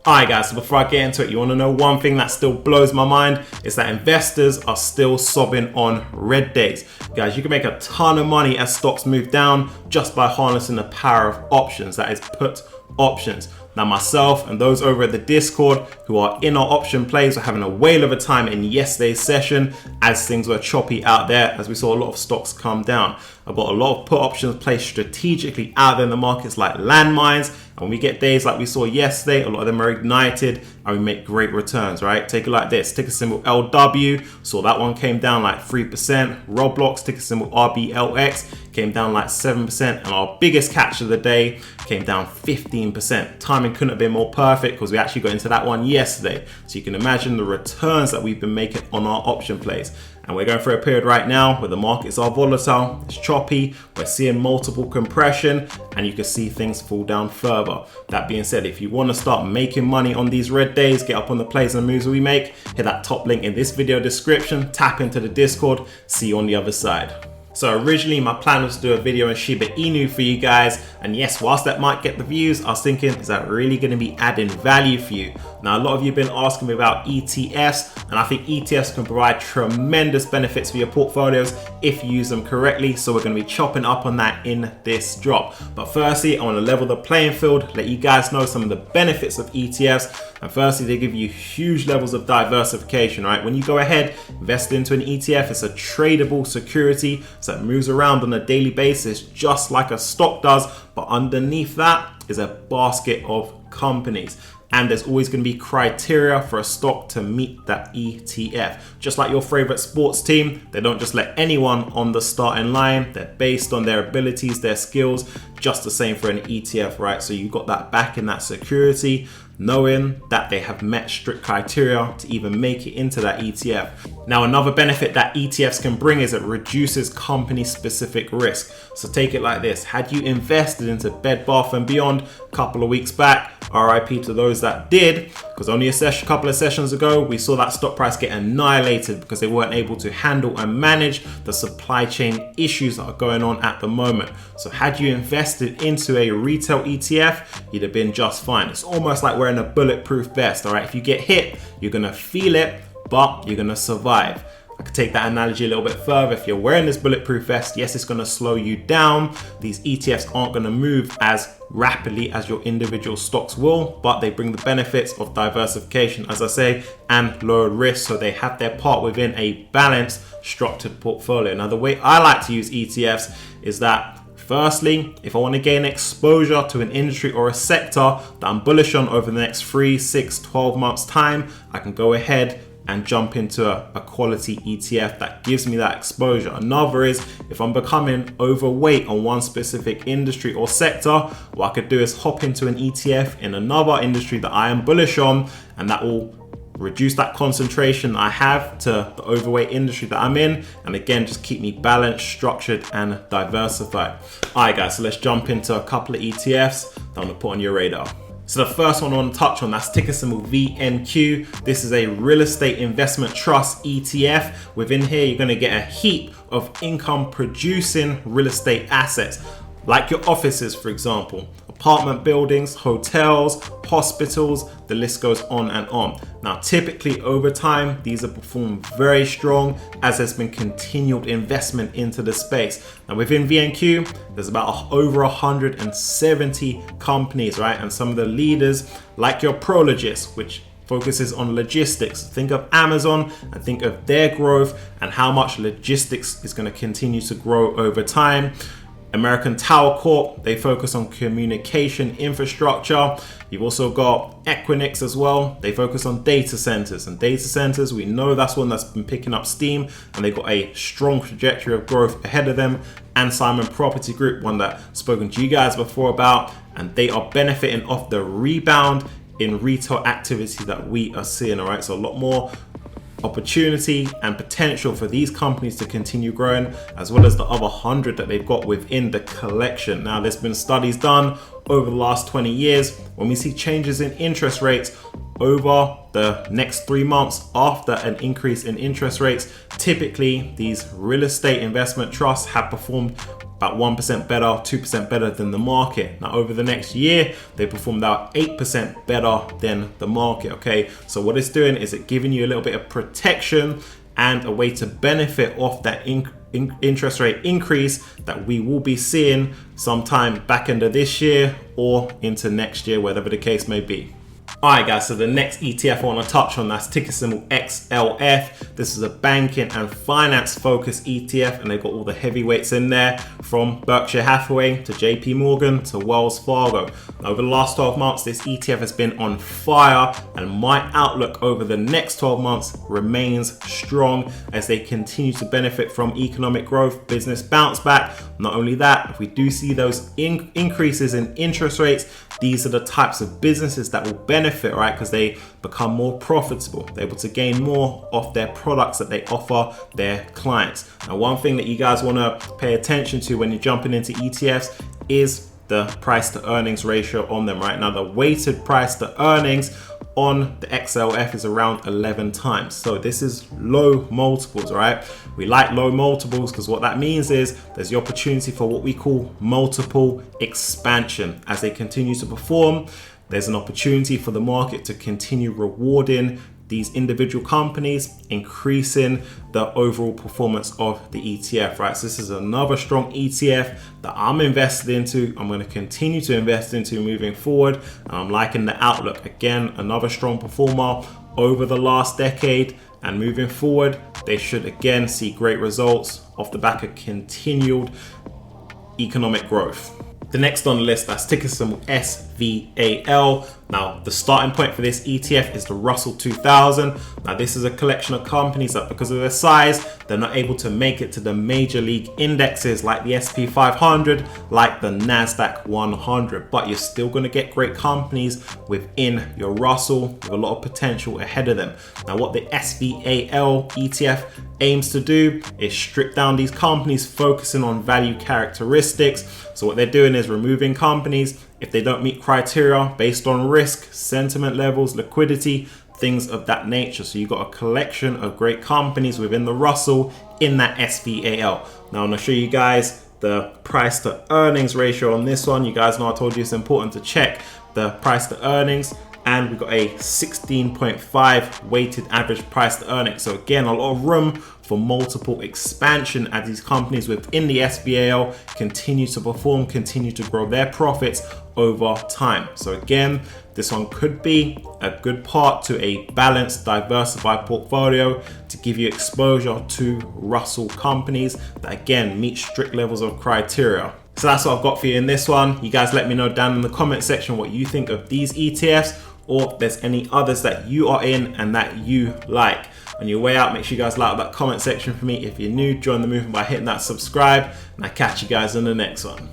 Alright guys, so before I get into it, you want to know one thing that still blows my mind is that investors are still sobbing on red days. Guys, you can make a ton of money as stocks move down just by harnessing the power of options, that is put options. Now myself and those over at the Discord who are in our option plays are having a whale of a time in yesterday's session as things were choppy out there, as we saw a lot of stocks come down. I've got a lot of put options placed strategically out there in the markets like landmines. And when we get days like we saw yesterday, a lot of them are ignited and we make great returns, right? Take it like this, ticker symbol LW, saw that one came down like 3%. Roblox, ticker symbol RBLX, came down like 7%. And our biggest catch of the day came down 15%. Timing couldn't have been more perfect because we actually got into that one yesterday. So you can imagine the returns that we've been making on our option plays. And we're going through a period right now where the markets are volatile, it's choppy, we're seeing multiple compression, and you can see things fall down further. That being said, if you want to start making money on these red days, get up on the plays and moves we make, hit that top link in this video description, tap into the Discord, see you on the other side. So originally my plan was to do a video on Shiba Inu for you guys, and yes, whilst that might get the views, I was thinking, is that really going to be adding value for you? Now a lot of you have been asking me about ETFs, and I think ETFs can provide tremendous benefits for your portfolios if you use them correctly, so we're going to be chopping up on that in this drop. But firstly, I want to level the playing field, let you guys know some of the benefits of ETFs. And firstly, they give you huge levels of diversification, right? When you go ahead, invest into an ETF, it's a tradable security, so it moves around on a daily basis just like a stock does, but underneath that is a basket of companies. And there's always going to be criteria for a stock to meet that ETF. Just like your favorite sports team, they don't just let anyone on the starting line. They're based on their abilities, their skills, just the same for an ETF, right? So you've got that back in that security, knowing that they have met strict criteria to even make it into that ETF. Now, another benefit that ETFs can bring is it reduces company specific risk. So take it like this, had you invested into Bed Bath & Beyond a couple of weeks back, RIP to those that did, because only a couple of sessions ago, we saw that stock price get annihilated because they weren't able to handle and manage the supply chain issues that are going on at the moment. So had you invested into a retail ETF, you'd have been just fine. It's almost like wearing a bulletproof vest, all right? If you get hit, you're gonna feel it, but you're gonna survive. I could take that analogy a little bit further. If you're wearing this bulletproof vest, yes, it's going to slow you down. These ETFs aren't going to move as rapidly as your individual stocks will, but they bring the benefits of diversification, as I say, and lower risk. So they have their part within a balanced, structured portfolio. Now, the way I like to use ETFs is that firstly, if I want to gain exposure to an industry or a sector that I'm bullish on over the next 3, 6, 12 months time, I can go ahead and jump into a quality ETF that gives me that exposure. Another is if I'm becoming overweight on one specific industry or sector, what I could do is hop into an ETF in another industry that I am bullish on, and that will reduce that concentration I have to the overweight industry that I'm in, and again, just keep me balanced, structured, and diversified. All right, guys, so let's jump into a couple of ETFs that I'm gonna put on your radar. So the first one I want to touch on, that's ticker symbol VNQ. This is a real estate investment trust ETF. Within here, you're going to get a heap of income producing real estate assets, like your offices, for example, apartment buildings, hotels, hospitals, the list goes on and on. Now, typically over time, these have performed very strong as there's been continued investment into the space. Now within VNQ, there's about over 170 companies, right? And some of the leaders, like your Prologis, which focuses on logistics. Think of Amazon and think of their growth and how much logistics is going to continue to grow over time. American Tower Corp, they focus on communication infrastructure. You've also got Equinix as well. They focus on data centers, and data centers, we know that's one that's been picking up steam and they've got a strong trajectory of growth ahead of them. And Simon Property Group, one that I've spoken to you guys before about, and they are benefiting off the rebound in retail activity that we are seeing, all right? So a lot more opportunity and potential for these companies to continue growing, as well as the other 100 that they've got within the collection. Now, there's been studies done over the last 20 years. When we see changes in interest rates, over the next 3 months after an increase in interest rates, typically these real estate investment trusts have performed about 1% better, 2% better than the market. Now over the next year, they performed about 8% better than the market, okay? So what it's doing is it giving you a little bit of protection and a way to benefit off that interest rate increase that we will be seeing sometime back end of this year or into next year, whatever the case may be. Alright guys, so the next ETF I want to touch on, that's ticker symbol XLF. This is a banking and finance focused ETF, and they've got all the heavyweights in there, from Berkshire Hathaway to JP Morgan to Wells Fargo. Over the last 12 months, this ETF has been on fire, and my outlook over the next 12 months remains strong as they continue to benefit from economic growth, business bounce back. Not only that, if we do see those increases in interest rates, these are the types of businesses that will benefit, right? Because they become more profitable. They're able to gain more off their products that they offer their clients. Now, one thing that you guys want to pay attention to when you're jumping into ETFs is the price to earnings ratio on them, right? Now, the weighted price to earnings on the XLF is around 11 times. So this is low multiples, right? We like low multiples because what that means is there's the opportunity for what we call multiple expansion. As they continue to perform, there's an opportunity for the market to continue rewarding these individual companies, increasing the overall performance of the ETF, right? So this is another strong ETF that I'm invested into. I'm going to continue to invest into moving forward. And I'm liking the outlook. Again, another strong performer over the last decade, and moving forward, they should again see great results off the back of continued economic growth. The next on the list, that's ticker symbol SVAL. Now, the starting point for this ETF is the Russell 2000. Now, this is a collection of companies that, because of their size, they're not able to make it to the major league indexes like the SP 500, like the NASDAQ 100. But you're still going to get great companies within your Russell with a lot of potential ahead of them. Now, what the SVAL ETF aims to do is strip down these companies, focusing on value characteristics. So what they're doing is removing companies if they don't meet criteria based on risk, sentiment levels, liquidity, things of that nature. So you've got a collection of great companies within the Russell in that SVAL. Now I'm going to show you guys the price to earnings ratio on this one. You guys know I told you it's important to check the price to earnings, and we've got a 16.5 weighted average price to earnings. So again, a lot of room for multiple expansion as these companies within the SVAL continue to perform, continue to grow their profits over time. So again, this one could be a good part to a balanced, diversified portfolio to give you exposure to Russell companies that again meet strict levels of criteria. So that's what I've got for you in this one. You guys let me know down in the comment section what you think of these ETFs, or if there's any others that you are in and that you like. On your way out, make sure you guys like that comment section for me. If you're new, join the movement by hitting that subscribe, and I'll catch you guys in the next one.